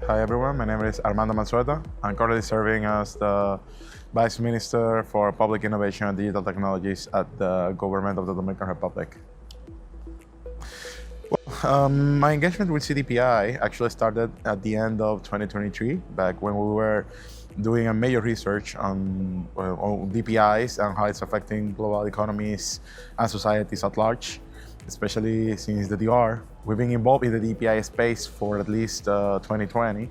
Hi everyone, my name is Armando Manzueta. I'm currently serving as the Vice Minister for Public Innovation and Digital Technologies at the government of the Dominican Republic. My engagement with CDPI actually started at the end of 2023, back when we were doing a major research on DPIs and how it's affecting global economies and societies at large, especially since the DR. We've been involved in the DPI space for at least 2020,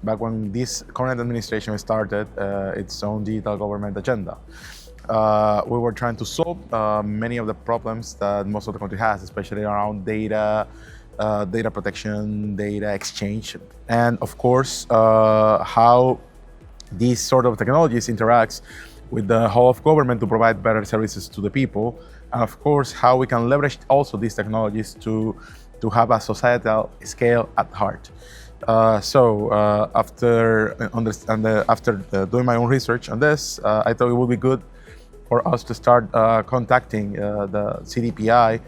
back when this current administration started its own digital government agenda. We were trying to solve many of the problems that most of the country has, especially around data, data protection, data exchange, and of course, how these sort of technologies interacts with the whole of government to provide better services to the people, and of course, how we can leverage also these technologies to have a societal scale at heart. After doing my own research on this, I thought it would be good for us to start contacting the CDPI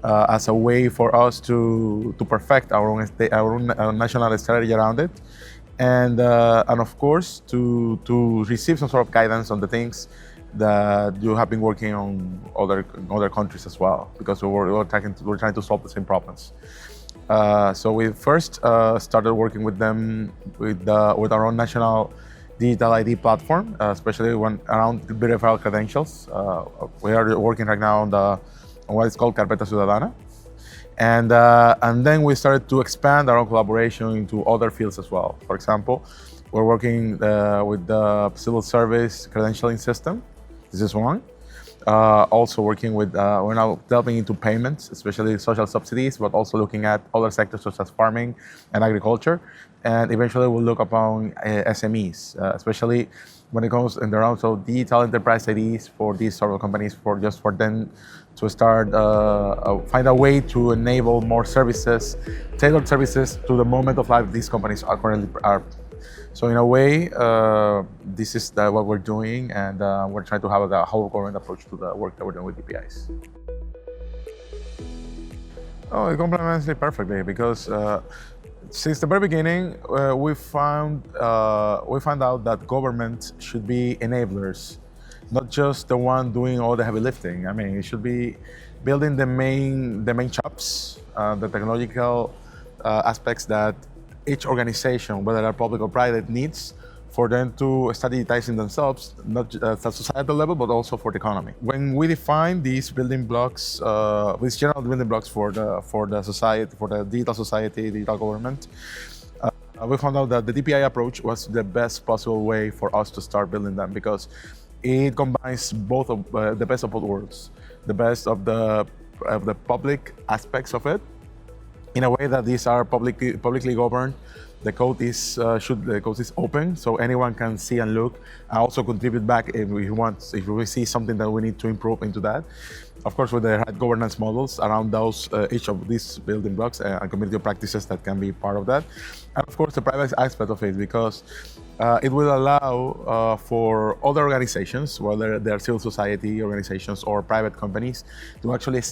as a way for us to perfect our own national strategy around it, and of course to receive some sort of guidance on the things that you have been working on other countries as well, because we're trying to solve the same problems. So we first started working with them with our own national digital ID platform, especially around verified credentials. We are working right now on what is called Carpeta Ciudadana. And then we started to expand our own collaboration into other fields as well. For example, we're working with the civil service credentialing system. This is one. Also working with, we're now delving into payments, especially social subsidies, but also looking at other sectors such as farming and agriculture. And eventually we'll look upon SMEs, especially when it comes in the round of digital enterprise IDs for these sort of companies, for them to start, find a way to enable more services, tailored services to the moment of life these companies are. So in a way, this is what we're doing, and we're trying to have a whole government approach to the work that we're doing with DPIs. Oh, it complements me perfectly, because since the very beginning, we found out that government should be enablers, not just the one doing all the heavy lifting. I mean, it should be building the main chops, the technological aspects that each organization, whether they're public or private, needs for them to start digitizing themselves, not just at societal level, but also for the economy. When we define these building blocks, these general building blocks for the society, for the digital society, digital government, we found out that the DPI approach was the best possible way for us to start building them, because it combines both of the best of both worlds, the best of the public aspects of it, in a way that these are publicly governed. The code is open, so anyone can see and look, and also contribute back if we see something that we need to improve into that. Of course, with the right governance models around those, each of these building blocks and community practices that can be part of that. And of course, the private aspect of it, because it will allow for other organizations, whether they're civil society organizations or private companies, to actually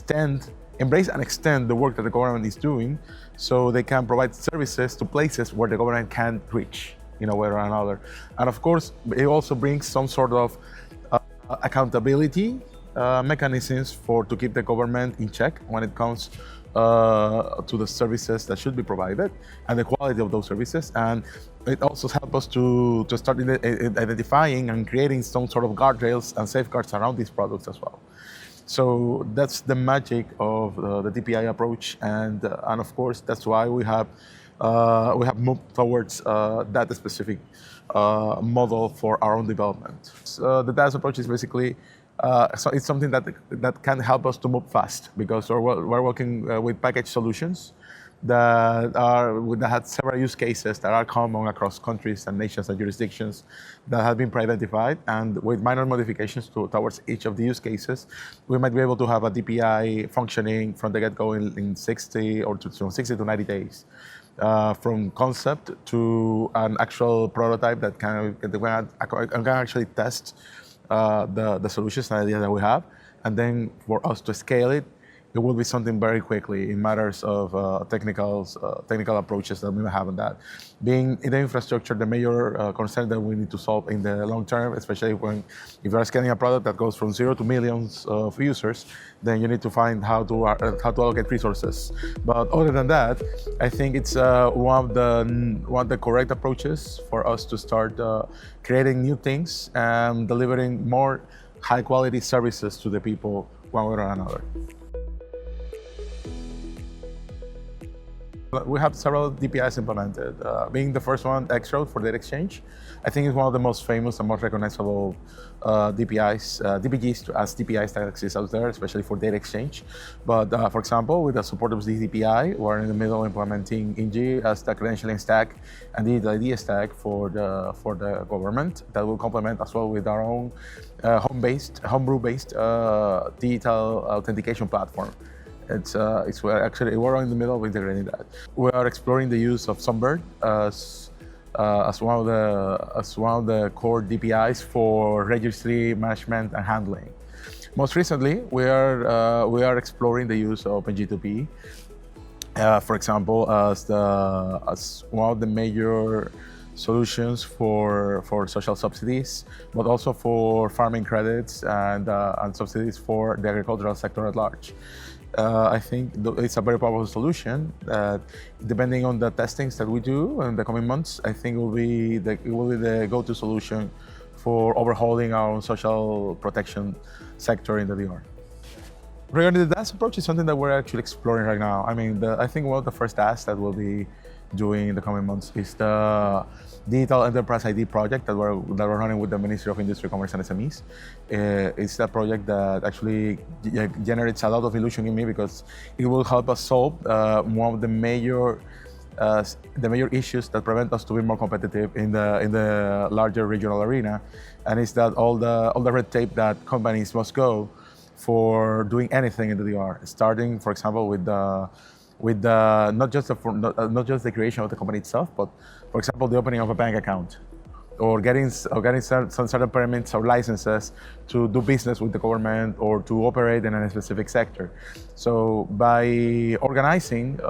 embrace and extend the work that the government is doing, so they can provide services to places where the government can't reach, in a way or another. And of course, it also brings some sort of accountability mechanisms to keep the government in check when it comes to the services that should be provided and the quality of those services. And it also helps us to start identifying and creating some sort of guardrails and safeguards around these products as well. So that's the magic of the DPI approach, and of course that's why we have moved towards that specific model for our own development. So the DaaS approach is basically it's something that can help us to move fast, because we're working with package solutions that had several use cases that are common across countries and nations and jurisdictions that have been pre-identified, and with minor modifications towards each of the use cases, we might be able to have a DPI functioning from the get-go in 60 to 90 days. From concept to an actual prototype that can actually test the solutions and ideas that we have, and then for us to scale it it will be something very quickly in matters of technical approaches that we have on that. Being in the infrastructure, the major concern that we need to solve in the long term, especially if you are scaling a product that goes from 0 to millions of users, then you need to find how to allocate resources. But other than that, I think it's one of the correct approaches for us to start creating new things and delivering more high quality services to the people one way or another. We have several DPIs implemented. Being the first one, X-Road for data exchange, I think is one of the most famous and most recognizable DPGs as DPIs that exist out there, especially for data exchange. But for example, with the support of CDPI, we're in the middle implementing INGI as the credentialing stack and the ID stack for the government that will complement as well with our own homebrew-based digital authentication platform. We're in the middle of integrating that. We are exploring the use of Sunbird as one of the core DPIs for registry management and handling. Most recently, we are exploring the use of G2P, for example, as one of the major solutions for social subsidies, but also for farming credits and subsidies for the agricultural sector at large. I think it's a very powerful solution that, depending on the testings that we do in the coming months, I think it will be the go-to solution for overhauling our own social protection sector in the DR. Regarding the DaaS approach, is something that we're actually exploring right now. I mean, I think one of the first DaaS that we'll be doing in the coming months is the Digital Enterprise ID project that we're running with the Ministry of Industry, Commerce and SMEs. It's that project that actually generates a lot of illusion in me because it will help us solve one of the major issues that prevent us to be more competitive in the larger regional arena, and it's that all the red tape that companies must go for doing anything in the DR, starting, for example, with not just the creation of the company itself, but for example, the opening of a bank account, or getting some certain permits or licenses to do business with the government or to operate in a specific sector. So by organizing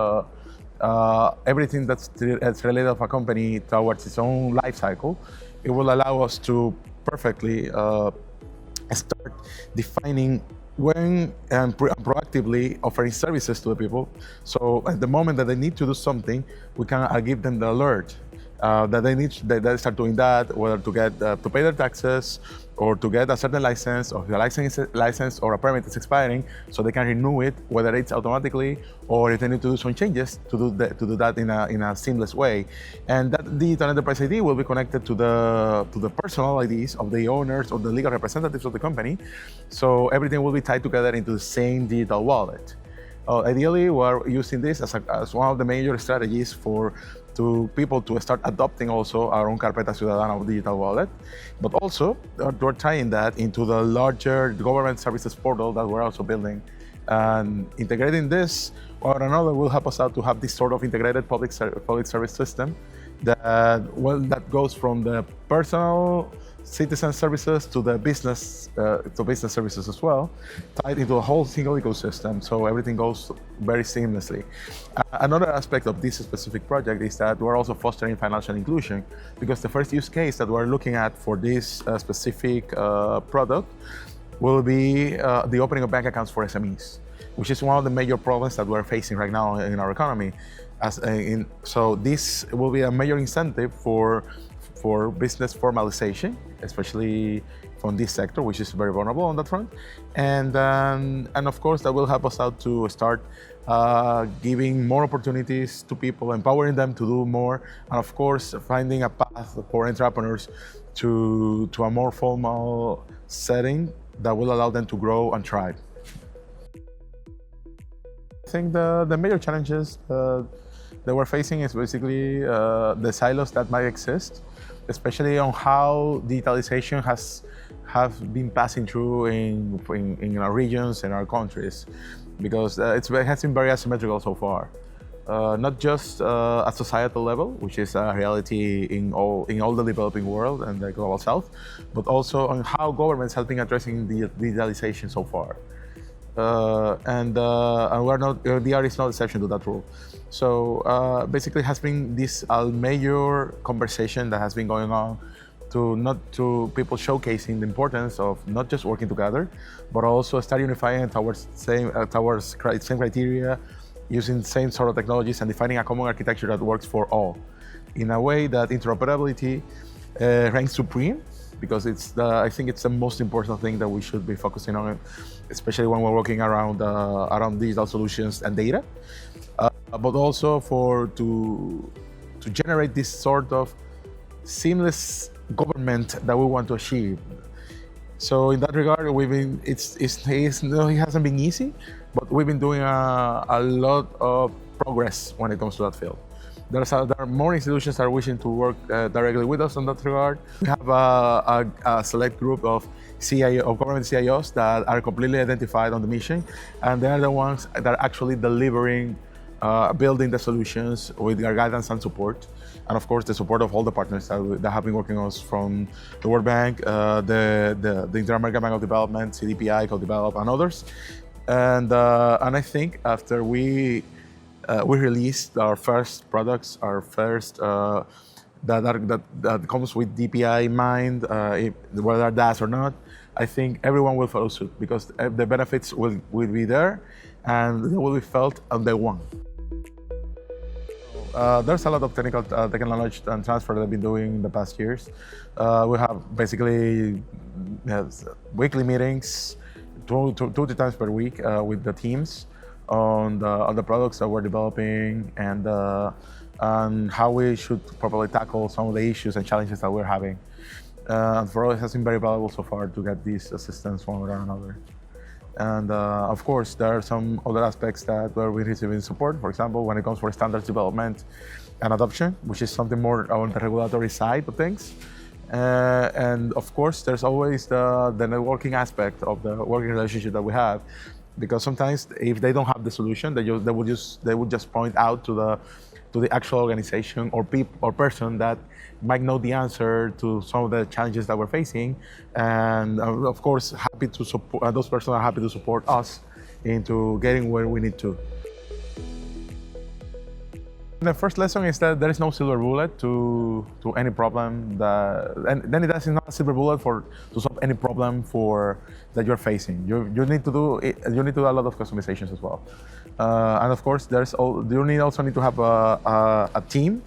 everything that's related of a company towards its own life cycle, it will allow us to perfectly start defining when and proactively offering services to the people. So at the moment that they need to do something, we can give them the alert that they start doing that, whether to get to pay their taxes or to get a certain license, or if the license or a permit is expiring, so they can renew it, whether it's automatically or if they need to do some changes to do that in a seamless way. And that digital enterprise ID will be connected to the personal IDs of the owners or the legal representatives of the company, so everything will be tied together into the same digital wallet. Ideally, we're using this as one of the major strategies to people to start adopting also our own Carpeta Ciudadana digital wallet, but also we're tying that into the larger government services portal that we're also building. And integrating this one or another will help us out to have this sort of integrated public service system that goes from the personal citizen services to the business services as well, tied into a whole single ecosystem, so everything goes very seamlessly. Another aspect of this specific project is that we're also fostering financial inclusion, because the first use case that we're looking at for this specific product will be the opening of bank accounts for SMEs, which is one of the major problems that we're facing right now in our economy. So this will be a major incentive for business formalization, especially from this sector, which is very vulnerable on that front. And of course, that will help us out to start giving more opportunities to people, empowering them to do more, and of course, finding a path for entrepreneurs to a more formal setting that will allow them to grow and thrive. I think the major challenges that we're facing is basically the silos that might exist, especially on how digitalization have been passing through in our regions and our countries, because it has been very asymmetrical so far. Not just at societal level, which is a reality in all the developing world and the global south, but also on how governments have been addressing digitalization so far. and we're not. DR is no exception to that rule. So basically, has been this major conversation that has been going on to people showcasing the importance of not just working together, but also start unifying towards same criteria, using same sort of technologies and defining a common architecture that works for all, in a way that interoperability ranks supreme, because I think it's the most important thing that we should be focusing on, especially when we're working around digital solutions and data, but also to generate this sort of seamless government that we want to achieve. So in that regard, it hasn't been easy, but we've been doing a lot of progress when it comes to that field. There are more institutions that are wishing to work directly with us in that regard. We have a select group of government CIOs that are completely identified on the mission, and they are the ones that are actually delivering, building the solutions with their guidance and support. And of course, the support of all the partners that have been working on us, from the World Bank, the Inter-American Bank of Development, CDPI, Co-Develop, and others. And I think after we released our first products, that comes with DPI in mind, whether DaaS or not, I think everyone will follow suit, because the benefits will be there and they will be felt on day one. There's a lot of technical knowledge and transfer that I've been doing in the past years. We have basically weekly meetings, two to three times per week with the teams on the products that we're developing, and how we should properly tackle some of the issues and challenges that we're having. And for us, it has been very valuable so far to get this assistance one way or another. And of course, there are some other aspects that where we're receiving support. For example, when it comes for standards development and adoption, which is something more on the regulatory side of things. And of course, there's always the networking aspect of the working relationship that we have, because sometimes if they don't have the solution, they would just point out to the actual organization or person that might know the answer to some of the challenges that we're facing. And of course, happy to support, those persons are happy to support us into getting where we need to. The first lesson is that there is no silver bullet to any problem and then it is not a silver bullet to solve any problem that you're facing. You need to do a lot of customizations as well. And of course, you also need to have a team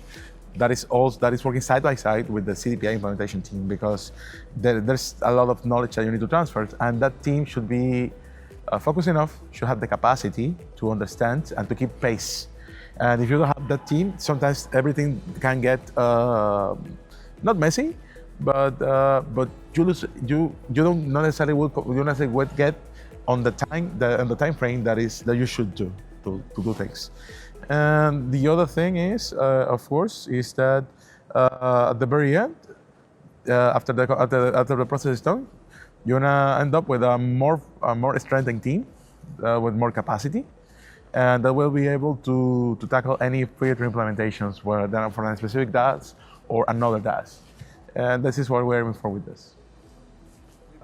that is working side by side with the CDPI implementation team, because there's a lot of knowledge that you need to transfer, and that team should be focused enough, should have the capacity to understand and to keep pace. And if you don't have that team, sometimes everything can get not messy, but you don't necessarily get on the time frame that you should do to do things. And the other thing is, of course, is that at the very end, after the process is done, you're gonna end up with a more strengthened team with more capacity, and that will be able to tackle any future implementations, whether for a specific DaaS or another DaaS. And this is what we're aiming for with this.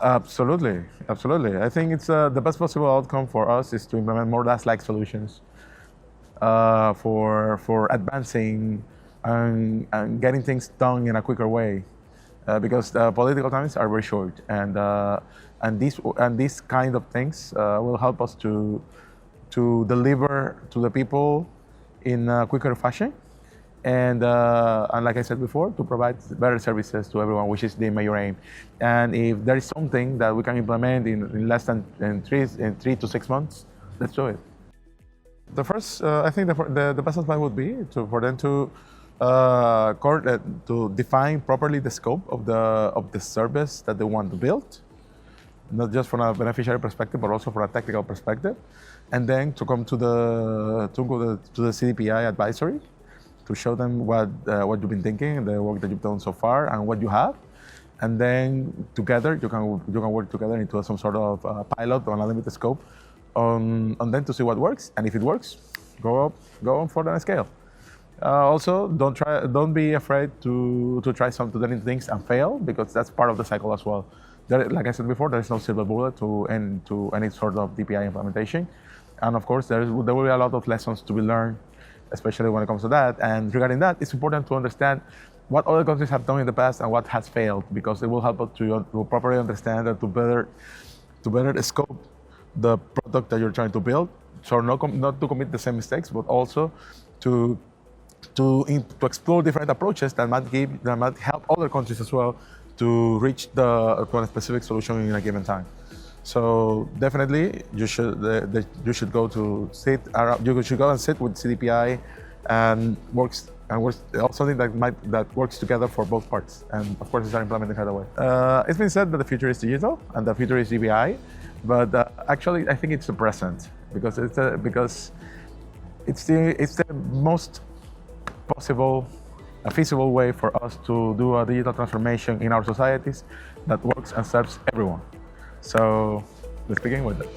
Absolutely. I think it's the best possible outcome for us is to implement more DaaS-like solutions for advancing and getting things done in a quicker way, because the political times are very short, and these kind of things will help us to deliver to the people in a quicker fashion, and like I said before, to provide better services to everyone, which is the major aim. And if there is something that we can implement in less than 3 to 6 months, let's do it. The first, I think the best advice would be for them to define properly the scope of the service that they want to build, not just from a beneficiary perspective, but also from a technical perspective, and then to come to the CDPI advisory to show them what you've been thinking, the work that you've done so far, and what you have, and then together you can work together into some sort of pilot on a limited scope on them to see what works, and if it works, go on for the scale. Also, don't be afraid to try some things and fail, because that's part of the cycle as well. like I said before, there is no silver bullet to any sort of DPI implementation. And of course, there will be a lot of lessons to be learned, especially when it comes to that. And regarding that, it's important to understand what other countries have done in the past and what has failed, because it will help us to properly understand and to better scope the product that you're trying to build. So not to commit the same mistakes, but also to explore different approaches that might help other countries as well to reach to a specific solution in a given time. So definitely, you should go to sit. You should go and sit with CDPI, and works something that works together for both parts. And of course, start implementing right away. It's been said that the future is digital and the future is DPI, but actually, I think it's the present, because it's the most possible, a feasible way for us to do a digital transformation in our societies that works and serves everyone. So let's begin with it.